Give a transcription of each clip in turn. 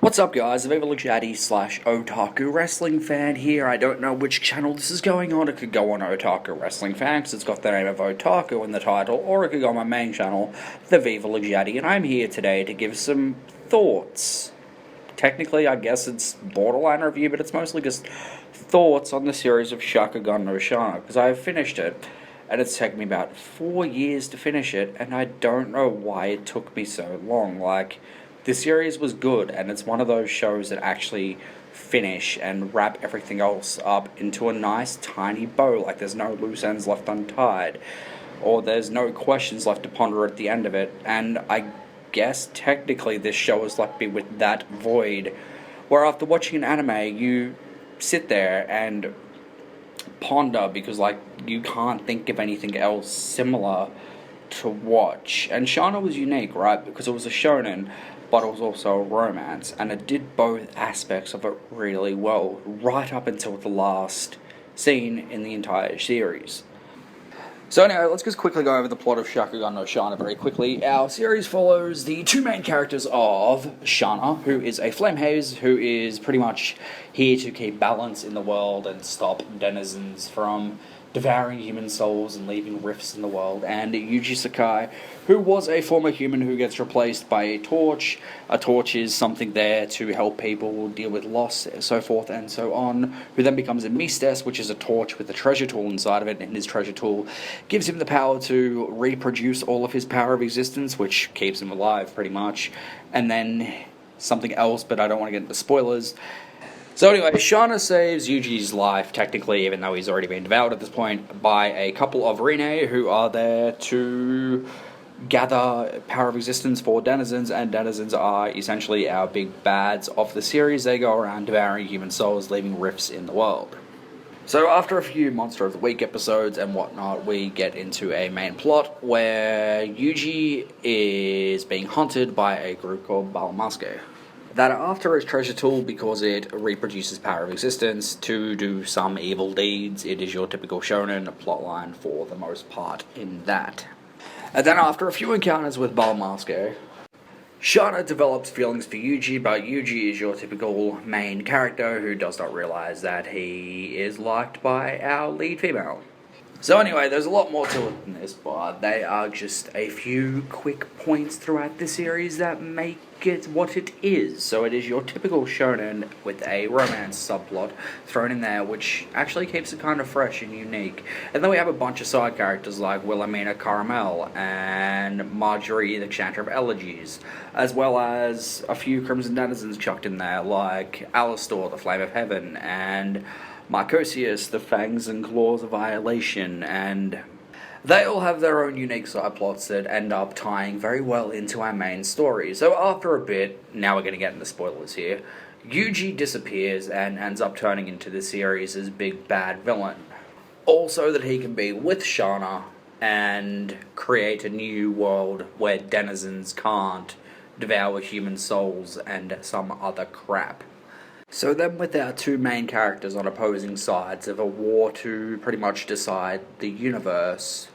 What's up, guys? The Vivalajati slash Otaku Wrestling Fan here. I don't know which channel this is going on. It could go on Otaku Wrestling Fan because it's got the name of Otaku in the title, or it could go on my main channel, The Vivalajati, and I'm here today to give some thoughts. Technically, I guess it's borderline review, but it's mostly just thoughts on the series of Shakugan no Shana, because I have finished it, and it's taken me about 4 years to finish it, and I don't know why it took me so long. The series was good, and it's one of those shows that actually finish and wrap everything else up into a nice tiny bow. Like, there's no loose ends left untied, or there's no questions left to ponder at the end of it. And I guess technically this show is left me with that void, where after watching an anime, you sit there and ponder because, you can't think of anything else similar to watch. And Shana was unique, right? Because it was a shonen, but it was also a romance, and it did both aspects of it really well, right up until the last scene in the entire series. So anyway, let's just quickly go over the plot of Shakugan no Shana very quickly. Our series follows the two main characters of Shana, who is a flame haze, who is pretty much here to keep balance in the world and stop denizens from devouring human souls and leaving rifts in the world, and Yuji Sakai, who was a former human who gets replaced by a torch. A torch is something there to help people deal with loss, so forth and so on, who then becomes a Mistes, which is a torch with a treasure tool inside of it, and his treasure tool gives him the power to reproduce all of his power of existence, which keeps him alive, pretty much. And then something else, but I don't want to get into spoilers. So anyway, Shana saves Yuji's life, technically, even though he's already been devoured at this point, by a couple of Rine who are there to gather power of existence for denizens, and denizens are essentially our big bads of the series. They go around devouring human souls, leaving rifts in the world. So after a few Monster of the Week episodes and whatnot, we get into a main plot where Yuji is being hunted by a group called Balamaske that are after his treasure tool because it reproduces power of existence to do some evil deeds. It is your typical shonen plotline for the most part in that. And then after a few encounters with Balamaske, Shana develops feelings for Yuji, but Yuji is your typical main character who does not realize that he is liked by our lead female. So anyway, there's a lot more to it than this, but they are just a few quick points throughout the series that make it what it is. So it is your typical shonen with a romance subplot thrown in there, which actually keeps it kind of fresh and unique. And then we have a bunch of side characters like Wilhelmina Caramel and Marjorie the Chanter of Elegies, as well as a few Crimson Denizens chucked in there like Alastor, the Flame of Heaven, and Marcosius, the Fangs and Claws of Violation, and they all have their own unique side plots that end up tying very well into our main story. So after a bit, now we're going to get into spoilers here, Yuji disappears and ends up turning into the series' big bad villain. Also that he can be with Shana and create a new world where denizens can't devour human souls and some other crap. So then with our two main characters on opposing sides of a war to pretty much decide the universe,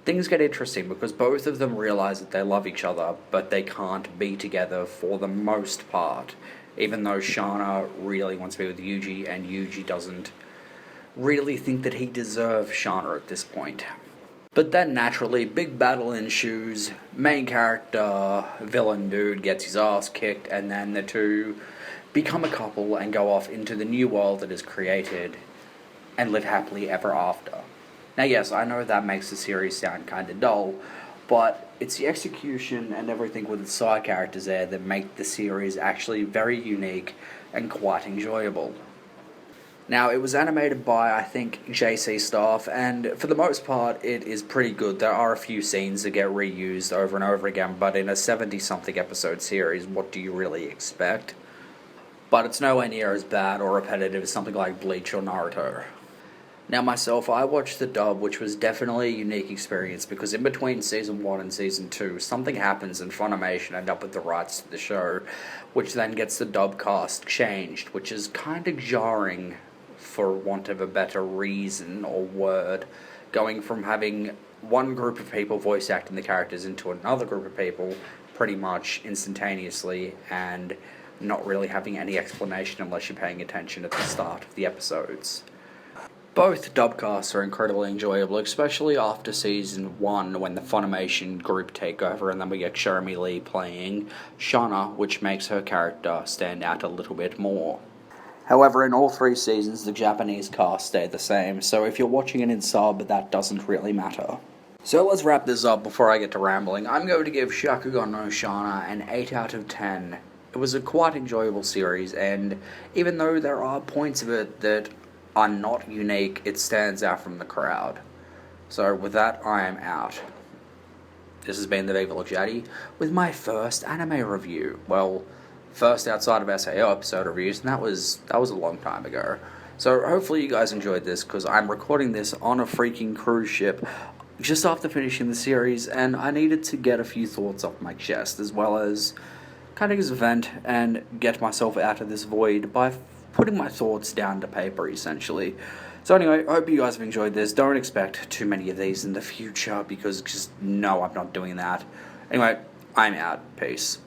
things get interesting because both of them realize that they love each other, but they can't be together for the most part, even though Shana really wants to be with Yuji, and Yuji doesn't really think that he deserves Shana at this point. But then naturally, big battle ensues, main character, villain dude gets his ass kicked, and then the two become a couple and go off into the new world that is created and live happily ever after. Now yes, I know that makes the series sound kinda dull, but it's the execution and everything with the side characters there that make the series actually very unique and quite enjoyable. Now, it was animated by, I think, JC staff, and for the most part, it is pretty good. There are a few scenes that get reused over and over again, but in a 70-something episode series, what do you really expect? But it's nowhere near as bad or repetitive as something like Bleach or Naruto. Now myself, I watched the dub, which was definitely a unique experience because in between Season 1 and Season 2, something happens and Funimation end up with the rights to the show, which then gets the dub cast changed, which is kind of jarring for want of a better reason or word, going from having one group of people voice acting the characters into another group of people pretty much instantaneously, and not really having any explanation unless you're paying attention at the start of the episodes. Both dubcasts are incredibly enjoyable, especially after Season 1 when the Funimation group take over and then we get Jeremy Lee playing Shana, which makes her character stand out a little bit more. However, in all 3 seasons, the Japanese cast stayed the same, so if you're watching it in sub, that doesn't really matter. So let's wrap this up before I get to rambling. I'm going to give Shakugan no Shana an 8 out of 10. It was a quite enjoyable series, and even though there are points of it that are not unique, it stands out from the crowd. So with that, I am out. This has been the Viva Luciati with my first anime review. Well, first outside of SAO episode reviews, and that was a long time ago. So hopefully you guys enjoyed this, because I'm recording this on a freaking cruise ship just after finishing the series, and I needed to get a few thoughts off my chest, as well as kind of just vent and get myself out of this void by putting my thoughts down to paper, essentially. So anyway, I hope you guys have enjoyed this. Don't expect too many of these in the future, because just no, I'm not doing that. Anyway, I'm out. Peace.